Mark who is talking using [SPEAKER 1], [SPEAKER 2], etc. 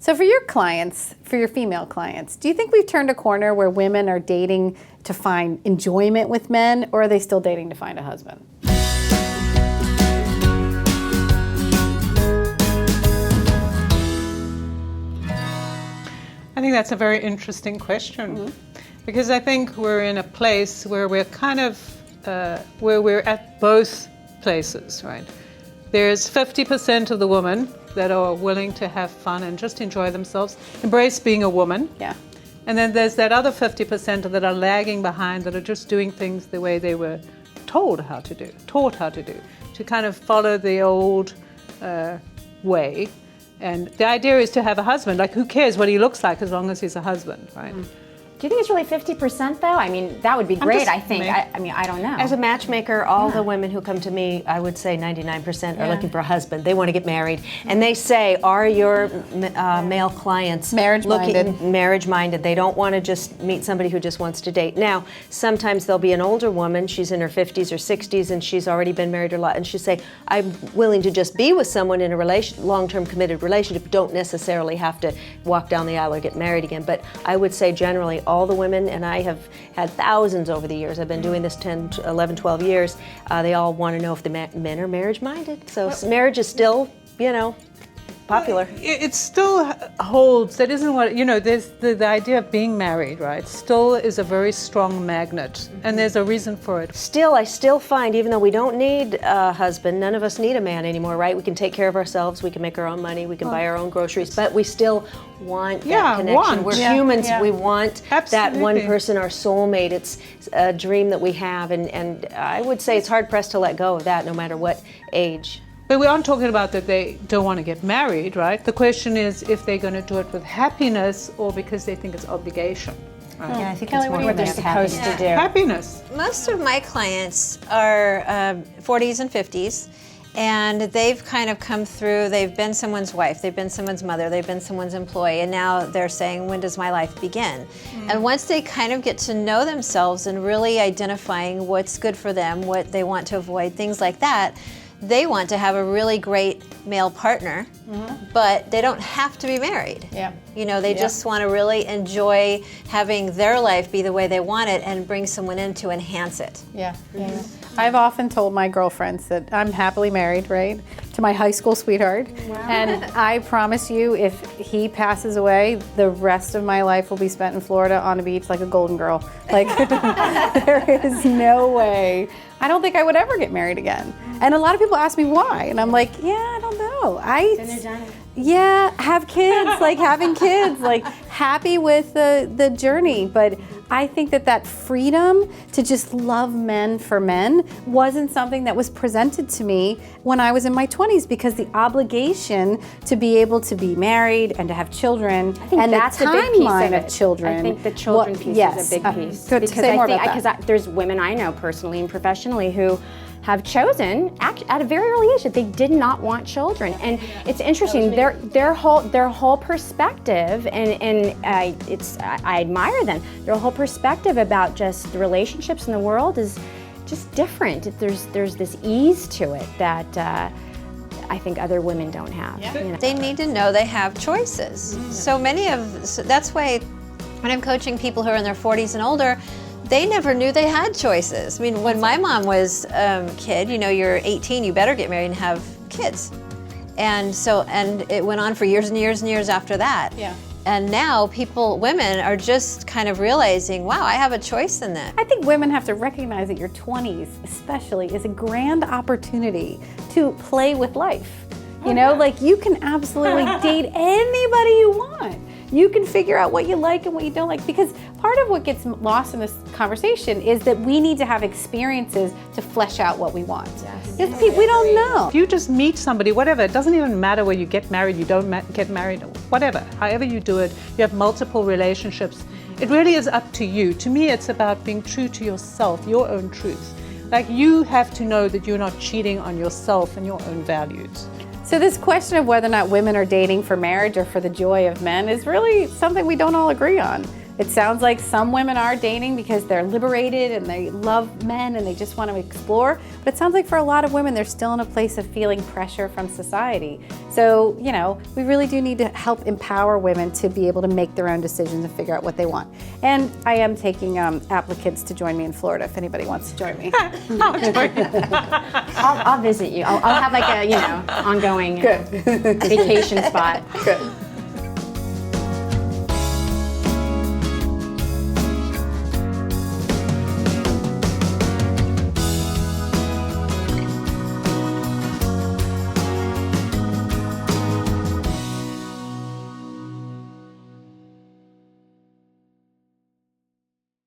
[SPEAKER 1] So for your clients, for your female clients, do you think we've turned a corner where women are dating to find enjoyment with men, or are they still dating to find a husband?
[SPEAKER 2] I think that's a very interesting question, because I think we're in a place where we're kind of, where we're at both places, right? There's 50% of the women that are willing to have fun and just enjoy themselves, embrace being a woman.
[SPEAKER 1] Yeah.
[SPEAKER 2] And then there's that other 50% that are lagging behind, that are just doing things the way they were taught how to do, to kind of follow the old way. And the idea is to have a husband. Like, who cares what he looks like as long as he's a husband, right?
[SPEAKER 3] Do you think it's really 50% though? I mean, that would be great, I think. I mean, I don't know.
[SPEAKER 4] As a matchmaker, all the women who come to me, I would say 99% are looking for a husband. They want to get married. And they say, are your male clients marriage-minded? They don't want to just meet somebody who just wants to date. Now, sometimes there'll be an older woman, she's in her 50s or 60s, and she's already been married a lot, and she'll say, I'm willing to just be with someone in a long-term committed relationship, don't necessarily have to walk down the aisle or get married again. But I would say generally, all the women, and I have had thousands over the years, I've been doing this 10, 11, 12 years, they all want to know if the men are marriage-minded. So marriage is still, popular.
[SPEAKER 2] It still holds, that isn't what, there's the idea of being married, right, still is a very strong magnet, and there's a reason for it.
[SPEAKER 4] I still find, even though we don't need a husband, none of us need a man anymore, right? We can take care of ourselves, we can make our own money, we can buy our own groceries, but we still want that connection. We're humans, we want that one person, our soulmate. It's a dream that we have, and I would say it's hard-pressed to let go of that, no matter what age.
[SPEAKER 2] But we aren't talking about that they don't want to get married, right? The question is if they're going to do it with happiness or because they think it's obligation. Right?
[SPEAKER 4] Yeah, I think
[SPEAKER 3] Kelly,
[SPEAKER 4] it's more
[SPEAKER 3] what they're supposed to do.
[SPEAKER 2] Happiness.
[SPEAKER 5] Most of my clients are 40s and 50s, and they've kind of come through, they've been someone's wife, they've been someone's mother, they've been someone's employee, and now they're saying, when does my life begin? And once they kind of get to know themselves and really identifying what's good for them, what they want to avoid, things like that, they want to have a really great male partner, but they don't have to be married.
[SPEAKER 1] Yeah.
[SPEAKER 5] They just want to really enjoy having their life be the way they want it and bring someone in to enhance it.
[SPEAKER 1] Yeah. I've often told my girlfriends that I'm happily married, right, to my high school sweetheart. Wow. And I promise you, if he passes away, the rest of my life will be spent in Florida on a beach like a golden girl. Like, there is no way. I don't think I would ever get married again. And a lot of people ask me why, and I'm like, I don't know. Have kids, like having kids, like happy with the journey. But I think that freedom to just love men for men wasn't something that was presented to me when I was in my 20s, because the obligation to be able to be married and to have children, and that's the timeline of children.
[SPEAKER 3] I think the children piece is a big piece. Because there's women I know personally and professionally who have chosen at a very early age that they did not want children, and it's interesting. Their whole perspective, and I admire them. Their whole perspective about just the relationships in the world is just different. There's this ease to it that I think other women don't have. Yeah.
[SPEAKER 5] They need to know they have choices. So that's why when I'm coaching people who are in their 40s and older, they never knew they had choices. I mean, when my mom was a kid, you're 18, you better get married and have kids. And it went on for years and years and years after that. Yeah. And now women are just kind of realizing, wow, I have a choice in that.
[SPEAKER 1] I think women have to recognize that your 20s especially is a grand opportunity to play with life. Like you can absolutely date anybody you want. You can figure out what you like and what you don't like, because part of what gets lost in this conversation is that we need to have experiences to flesh out what we want. Yes. We don't know.
[SPEAKER 2] If you just meet somebody, whatever, it doesn't even matter whether you get married, you don't get married, whatever, however you do it, you have multiple relationships. It really is up to you. To me, it's about being true to yourself, your own truth. Like, you have to know that you're not cheating on yourself and your own values.
[SPEAKER 1] So this question of whether or not women are dating for marriage or for the joy of men is really something we don't all agree on. It sounds like some women are dating because they're liberated and they love men and they just want to explore. But it sounds like for a lot of women, they're still in a place of feeling pressure from society. So, we really do need to help empower women to be able to make their own decisions and figure out what they want. And I am taking applicants to join me in Florida if anybody wants to join me.
[SPEAKER 3] I'll visit you. I'll have like a, ongoing vacation spot.
[SPEAKER 1] Good.